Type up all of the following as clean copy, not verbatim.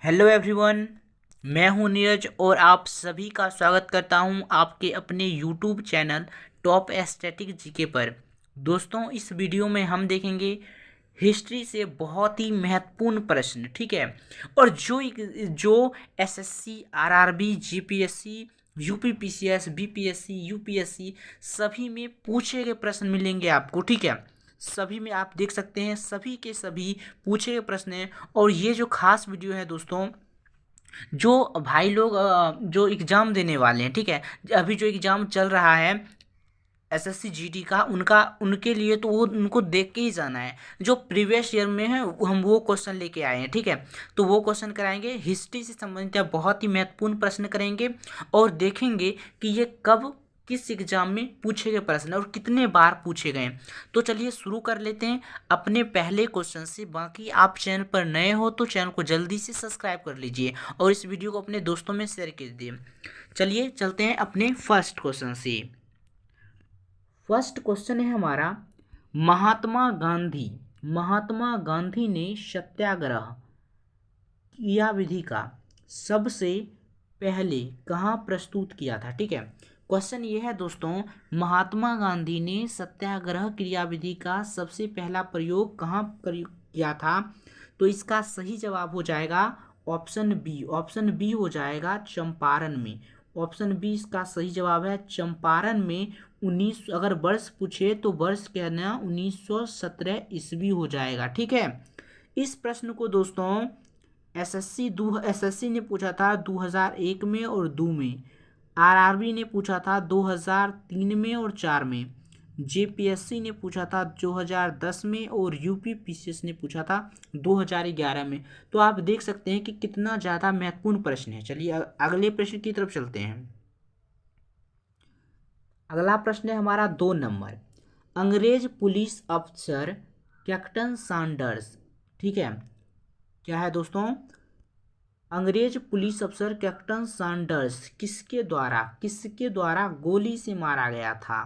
Hello everyone. मैं हूं नीरज और आप सभी का स्वागत करता हूं आपके अपने YouTube channel top aesthetic GK पर। दोस्तों, इस वीडियो में हम देखेंगे हिस्ट्री से बहुत ही महत्वपूर्ण प्रश्न, ठीक है। और जो SSC, RRB, GPSC, UPPCS, BPSC, UPSC सभी में पूछे गए प्रश्न मिलेंगे आपको, ठीक है। सभी में आप देख सकते हैं, सभी के सभी पूछे गए प्रश्न हैं। और ये जो खास वीडियो है दोस्तों, जो भाई लोग जो एग्ज़ाम देने वाले हैं, ठीक है, अभी जो एग्ज़ाम चल रहा है एसएससी जीडी का, उनका उनके लिए तो वो उनको देख के ही जाना है। जो प्रीवियस ईयर में है हम वो क्वेश्चन लेके आए हैं, ठीक है। तो वो क्वेश्चन कराएंगे, हिस्ट्री से संबंधित या बहुत ही महत्वपूर्ण प्रश्न करेंगे और देखेंगे कि ये कब किस एग्जाम में पूछे गए प्रश्न और कितने बार पूछे गए। तो चलिए शुरू कर लेते हैं अपने पहले क्वेश्चन से। बाकी आप चैनल पर नए हो तो चैनल को जल्दी से सब्सक्राइब कर लीजिए और इस वीडियो को अपने दोस्तों में शेयर कर दीजिए। चलिए चलते हैं अपने फर्स्ट क्वेश्चन से। फर्स्ट क्वेश्चन है हमारा, महात्मा गांधी ने सत्याग्रह क्रियाविधि का सबसे पहले कहाँ प्रस्तुत किया था, ठीक है। क्वेश्चन ये है दोस्तों, महात्मा गांधी ने सत्याग्रह क्रियाविधि का सबसे पहला प्रयोग कहाँ किया था। तो इसका सही जवाब हो जाएगा ऑप्शन बी। ऑप्शन बी हो जाएगा चंपारण में। ऑप्शन बी इसका सही जवाब है, चंपारण में। 19, अगर वर्ष पूछे तो वर्ष कहना 1917 ईस्वी हो जाएगा, ठीक है। इस प्रश्न को दोस्तों एसएससी ने पूछा था 2001 में और 2 में। आरआरबी ने पूछा था 2003 में और 4 में। जेपीएससी ने पूछा था 2010 में और यूपीपीसीएस ने पूछा था 2011 में। तो आप देख सकते हैं कि कितना ज़्यादा महत्वपूर्ण प्रश्न है। चलिए अगले प्रश्न की तरफ चलते हैं। अगला प्रश्न है हमारा 2 नंबर। अंग्रेज पुलिस अफसर कैप्टन सैंडर्स, ठीक है, क्या है दोस्तों, अंग्रेज पुलिस अफसर कैप्टन सैंडर्स किसके द्वारा गोली से मारा गया था।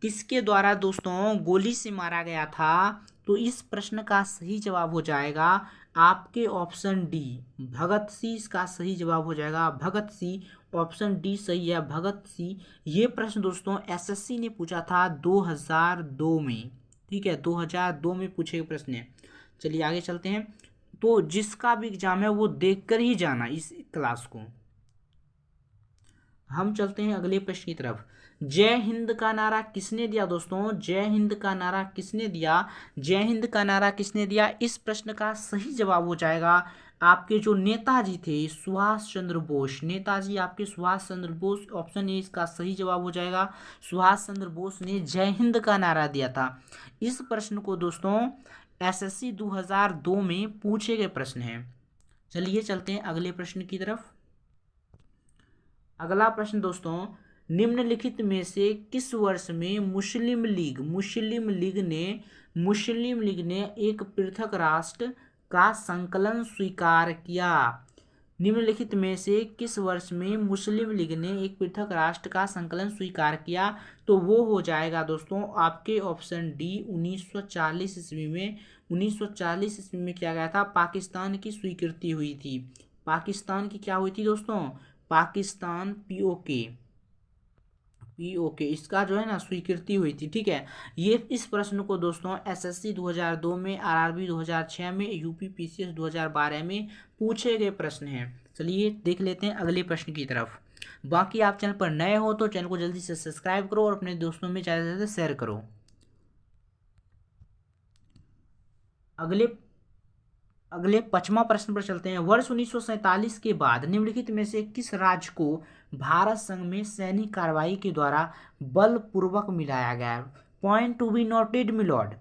किसके द्वारा दोस्तों गोली से मारा गया था। तो इस प्रश्न का सही जवाब हो जाएगा आपके ऑप्शन डी, भगत सिंह। इसका सही जवाब हो जाएगा भगत सिंह। ऑप्शन डी सही है, भगत सिंह। ये प्रश्न दोस्तों एसएससी ने पूछा था 2002 में, ठीक है, 2002 में पूछे गए प्रश्न है। चलिए आगे चलते हैं। तो जिसका भी एग्जाम है वो देख कर ही जाना इस क्लास को। हम चलते हैं अगले प्रश्न की तरफ। जय हिंद का नारा किसने दिया दोस्तों। जय हिंद का नारा किसने दिया। जय हिंद का नारा किसने दिया। इस प्रश्न का सही जवाब हो जाएगा आपके जो नेताजी थे, सुभाष चंद्र बोस। नेताजी आपके सुभाष चंद्र बोस। ऑप्शन ए इसका सही जवाब हो जाएगा, सुभाष चंद्र बोस ने जय हिंद का नारा दिया था। इस प्रश्न को दोस्तों एसएससी 2002 में पूछे गए प्रश्न हैं। चलिए चलते हैं अगले प्रश्न की तरफ। अगला प्रश्न दोस्तों, निम्नलिखित में से किस वर्ष में मुस्लिम लीग ने एक पृथक राष्ट्र का संकलन स्वीकार किया। निम्नलिखित में से किस वर्ष में मुस्लिम लीग ने एक पृथक राष्ट्र का संकलन स्वीकार किया। तो वो हो जाएगा दोस्तों आपके ऑप्शन डी, 1940 ईस्वी में। 1940 ईस्वी में किया गया था, पाकिस्तान की स्वीकृति हुई थी। पाकिस्तान की क्या हुई थी दोस्तों, पाकिस्तान पीओके इसका जो है ना स्वीकृति हुई थी, ठीक है। ये इस प्रश्न को दोस्तों एसएससी 2002 में, आरआरबी 2006 में, यूपीपीसीएस 2012 में पूछे गए प्रश्न हैं। चलिए देख लेते हैं अगले प्रश्न की तरफ। बाकी आप चैनल पर नए हो तो चैनल को जल्दी से सब्सक्राइब करो और अपने दोस्तों में ज़्यादा से ज़्यादा शेयर करो। अगले 5वां प्रश्न पर चलते हैं। वर्ष 1947 के बाद निम्नलिखित में से किस राज्य को भारत संघ में सैनिक कार्रवाई के द्वारा बलपूर्वक मिलाया गया। Point to be noted my lord.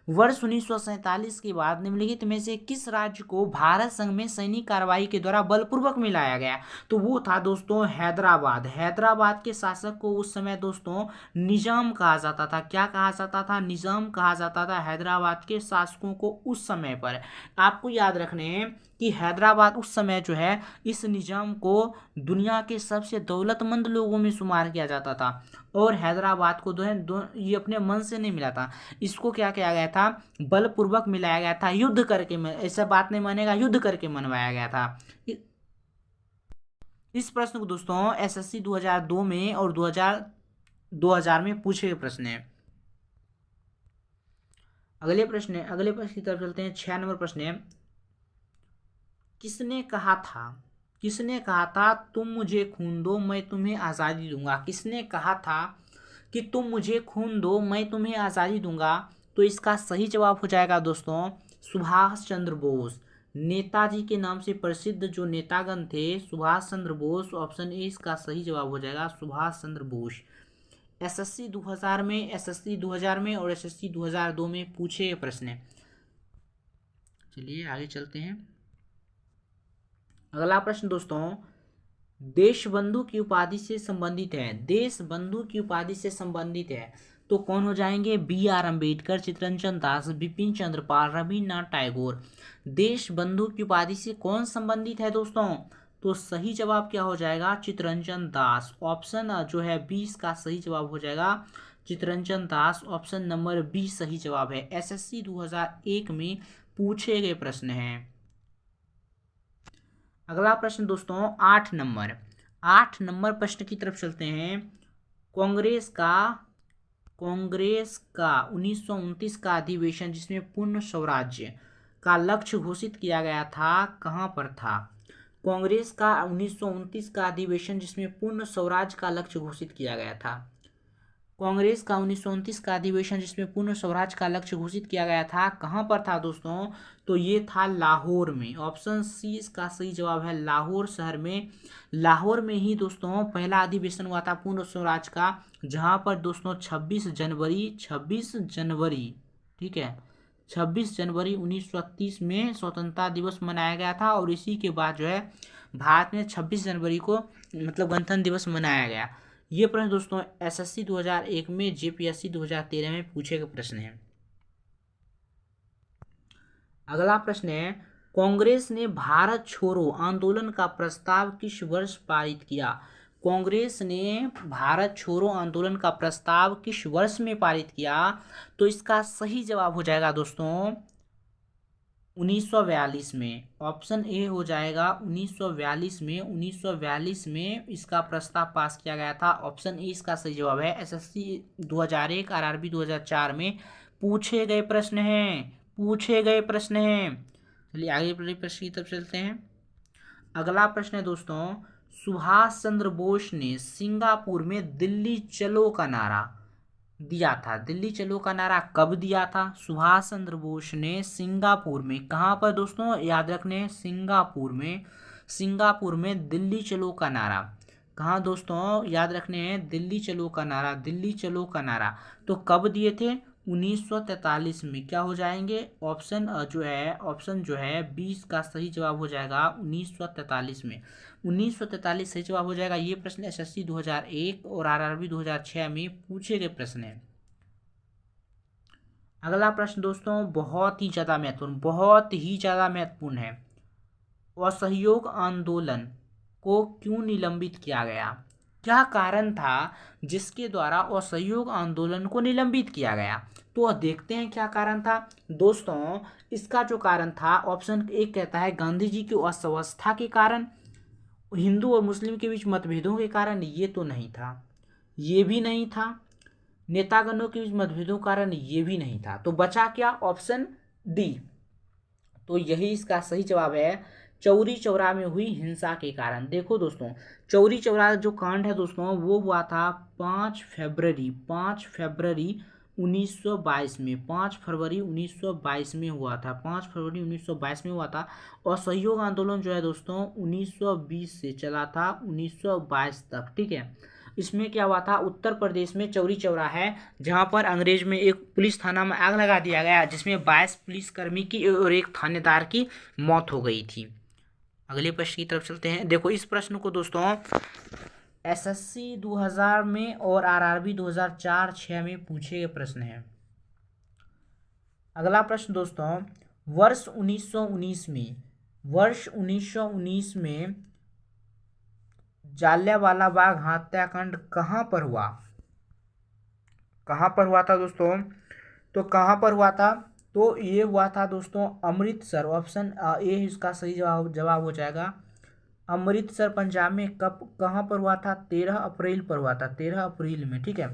वर्ष 1947 के बाद निम्नलिखित में से किस राज्य को भारत संघ में सैनिक कार्रवाई के द्वारा बलपूर्वक मिलाया गया। तो वो था दोस्तों हैदराबाद। हैदराबाद के शासक को उस समय दोस्तों निजाम कहा जाता था। क्या कहा जाता था, निजाम कहा जाता था हैदराबाद के शासकों को उस समय पर। आपको याद रखने हैं कि हैदराबाद उस समय जो है इस निजाम को दुनिया के सबसे दौलतमंद लोगों में शुमार किया जाता था। और हैदराबाद को ये अपने मन से नहीं मिला था, इसको क्या किया गया था, बलपूर्वक मिलाया गया था, युद्ध करके ऐसा बात नहीं मानेगा, युद्ध करके मनवाया गया था। इस प्रश्न को दोस्तों एसएससी 2002 में और 2000 में पूछे गए प्रश्न है। अगले प्रश्न की तरफ चलते हैं। 6 नंबर प्रश्न है, किसने कहा था तुम मुझे खून दो मैं तुम्हें आज़ादी दूंगा? किसने कहा था कि तुम मुझे खून दो मैं तुम्हें आज़ादी दूंगा? तो इसका सही जवाब हो जाएगा दोस्तों सुभाष चंद्र बोस। नेताजी के नाम से प्रसिद्ध जो नेतागण थे सुभाष चंद्र बोस, ऑप्शन ए इसका सही जवाब हो जाएगा सुभाष चंद्र बोस। एसएससी 2000 में और एसएससी 2002 में पूछे गए प्रश्न है। चलिए आगे चलते हैं। अगला प्रश्न दोस्तों देशबंधु की उपाधि से संबंधित है। देशबंधु की उपाधि से संबंधित है तो कौन हो जाएंगे? BR अम्बेडकर, चित्तरंजन दास, बिपिन चंद्र पाल, रविन्द्रनाथ टैगोर। देशबंधु की उपाधि से कौन संबंधित है दोस्तों? तो सही जवाब क्या हो जाएगा? चित्तरंजन दास। ऑप्शन जो है 20 का सही जवाब हो जाएगा चित्तरंजन दास। ऑप्शन नंबर 20 सही जवाब है। एसएससी 2001 में पूछे गए प्रश्न हैं। अगला प्रश्न दोस्तों 8 नंबर प्रश्न की तरफ चलते हैं। कांग्रेस का 1929 का अधिवेशन जिसमें पूर्ण स्वराज्य का लक्ष्य घोषित किया गया था कहां पर था? कांग्रेस का 1929 का अधिवेशन जिसमें पूर्ण स्वराज्य का लक्ष्य घोषित किया गया था। कांग्रेस का 1929 का अधिवेशन जिसमें पूर्ण स्वराज का लक्ष्य घोषित किया गया था कहां पर था दोस्तों? तो ये था लाहौर में। ऑप्शन सी इसका सही जवाब है लाहौर शहर में। लाहौर में ही दोस्तों पहला अधिवेशन हुआ था पूर्ण स्वराज का, जहां पर दोस्तों 26 जनवरी ठीक है 26 जनवरी 1930 में स्वतंत्रता दिवस मनाया गया था। और इसी के बाद जो है भारत में 26 जनवरी को मतलब गणतंत्र दिवस मनाया गया। ये प्रश्न दोस्तों एसएससी 2001 में, जेपीएससी 2013 में पूछे गए प्रश्न हैं। अगला प्रश्न है कांग्रेस ने भारत छोड़ो आंदोलन का प्रस्ताव किस वर्ष पारित किया? कांग्रेस ने भारत छोड़ो आंदोलन का प्रस्ताव किस वर्ष में पारित किया? तो इसका सही जवाब हो जाएगा दोस्तों 1942 में। ऑप्शन ए हो जाएगा 1942 में इसका प्रस्ताव पास किया गया था। ऑप्शन ए इसका सही जवाब है। एसएससी 2001 आरआरबी 2004 में पूछे गए प्रश्न हैं। चलिए आगे प्रश्न की तरफ चलते हैं। अगला प्रश्न है दोस्तों सुभाष चंद्र बोस ने सिंगापुर में दिल्ली चलो का नारा दिया था। दिल्ली चलो का नारा कब दिया था? सुभाष चंद्र बोस ने सिंगापुर में, कहां पर दोस्तों? याद रखने सिंगापुर में दिल्ली चलो का नारा। कहां दोस्तों? याद रखने हैं दिल्ली चलो का नारा तो कब दिए थे? 1943 में। क्या हो जाएंगे? ऑप्शन जो है 20 का सही जवाब हो जाएगा 1943 में। 1943 सही जवाब हो जाएगा। ये प्रश्न एसएससी 2001 और आरआरबी 2006 में पूछे गए प्रश्न है। अगला प्रश्न दोस्तों बहुत ही ज्यादा महत्वपूर्ण है। असहयोग आंदोलन को क्यों निलंबित किया गया? क्या कारण था जिसके द्वारा असहयोग आंदोलन को निलंबित किया गया? तो देखते हैं क्या कारण था दोस्तों। इसका जो कारण था ऑप्शन ए कहता है गांधी जी की अवस्था के कारण, हिंदू और मुस्लिम के बीच मतभेदों के कारण। ये तो नहीं था, ये भी नहीं था। नेतागणों के बीच मतभेदों के कारण, ये भी नहीं था। तो बचा क्या? Option D. तो यही इसका सही जवाब है चौरी चौरा में हुई हिंसा के कारण। देखो दोस्तों चौरी चौरा जो कांड है दोस्तों वो हुआ था 5 फरवरी 1922 में। 5 फरवरी 1922 में हुआ था। 5 फरवरी 1922 में हुआ था। और असहयोग आंदोलन जो है दोस्तों 1920 से चला था 1922 तक। ठीक है, इसमें क्या हुआ था? उत्तर प्रदेश में चौरी चौरा है जहां पर अंग्रेज में एक पुलिस थाना में आग लगा दिया गया जिसमें 22 पुलिसकर्मी की और एक थानेदार की मौत हो गई थी। अगले प्रश्न की तरफ चलते हैं। देखो इस प्रश्न को दोस्तों एसएससी 2000 में और आरआरबी 2004-06 में पूछे गए प्रश्न हैं। अगला प्रश्न दोस्तों वर्ष 1919 में जालियांवाला बाग हत्याकांड कहां पर हुआ था दोस्तों? तो कहाँ पर हुआ था? तो ये हुआ था दोस्तों अमृतसर। ऑप्शन ए इसका सही जवाब हो जाएगा। अमृतसर पंजाब में कब कहाँ पर हुआ था? 13 अप्रैल पर हुआ था, 13 अप्रैल में। ठीक है,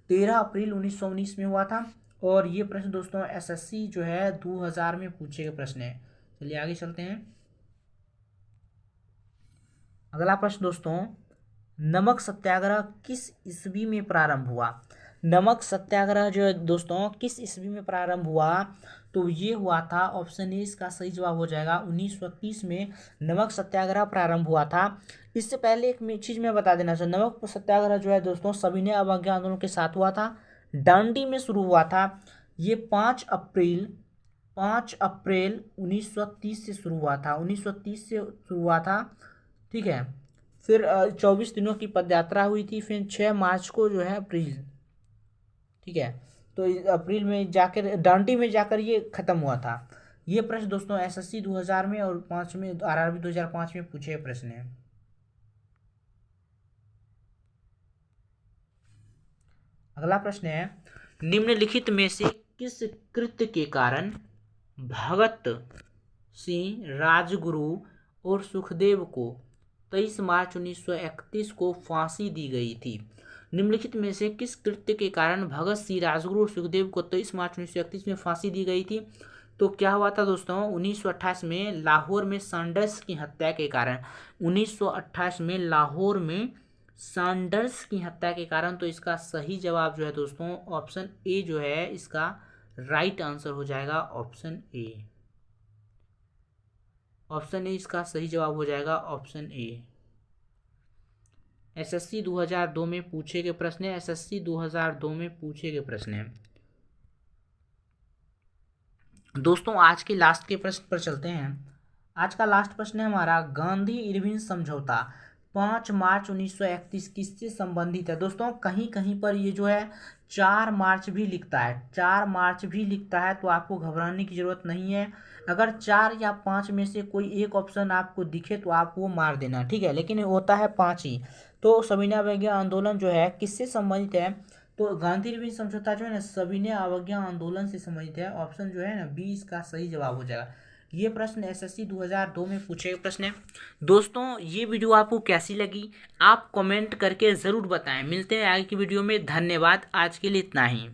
13 अप्रैल 1919 में हुआ था। और ये प्रश्न दोस्तों एसएससी जो है 2000 में पूछे गए प्रश्न है। चलिए आगे चलते हैं। अगला प्रश्न दोस्तों, नमक सत्याग्रह किस ईस्वी में प्रारंभ हुआ? नमक सत्याग्रह जो है दोस्तों किस ईस्वी में प्रारंभ हुआ? तो ये हुआ था, ऑप्शन ए इसका सही जवाब हो जाएगा, 1930 में नमक सत्याग्रह प्रारंभ हुआ था। इससे पहले एक चीज मैं बता देना चाहूँ, नमक सत्याग्रह जो है दोस्तों सविनय अवज्ञा आंदोलन के साथ हुआ था, दांडी में शुरू हुआ था। ये 5 अप्रैल 1930 से शुरू हुआ था, 1930 से शुरू हुआ था। ठीक है, फिर 24 दिनों की पदयात्रा हुई थी, फिर 6 मार्च को जो है अप्रैल, ठीक है, तो अप्रैल में जाकर डांडी में जाकर ये खत्म हुआ था। ये प्रश्न दोस्तों एसएससी 2000 में और 5 में, आरआरबी 2005 में पूछे गए प्रश्न है। अगला प्रश्न है, निम्नलिखित में से किस कृत्य के कारण भगत सिंह, राजगुरु और सुखदेव को 23 मार्च 1931 को फांसी दी गई थी? निम्नलिखित में से किस कृत्य के कारण भगत सिंह, राजगुरु और सुखदेव को 23 मार्च 1931 में फांसी दी गई थी? तो क्या हुआ था दोस्तों, 1928 में लाहौर में सैंडर्स की हत्या के कारण, 1928 में लाहौर में सैंडर्स की हत्या के कारण। तो इसका सही जवाब जो है दोस्तों ऑप्शन ए जो है इसका राइट आंसर हो जाएगा, ऑप्शन ए। ऑप्शन ए इसका सही जवाब हो जाएगा, ऑप्शन ए। एसएससी 2002 में पूछे गए प्रश्न है, एसएससी 2002 में पूछे गए प्रश्न है। दोस्तों आज के लास्ट के प्रश्न पर चलते हैं। आज का लास्ट प्रश्न है हमारा, गांधी इरविन समझौता 5 मार्च 1931 किससे संबंधित है? दोस्तों कहीं कहीं पर ये जो है 4 मार्च भी लिखता है, 4 मार्च भी लिखता है, तो आपको घबराने की जरूरत नहीं है। अगर 4 या 5 में से कोई एक ऑप्शन आपको दिखे तो आप वो मार देना, ठीक है, लेकिन होता है 5 ही। तो सविनय अवज्ञा आंदोलन जो है किससे संबंधित है? तो गांधी इरविन समझौता जो है ना सविनय अवज्ञा आंदोलन से संबंधित है। ऑप्शन जो है ना बी इसका सही जवाब हो जाएगा। ये प्रश्न एसएससी 2002 में पूछे गए प्रश्न है। दोस्तों ये वीडियो आपको कैसी लगी आप कमेंट करके ज़रूर बताएं। मिलते हैं आगे की वीडियो में, धन्यवाद, आज के लिए इतना ही।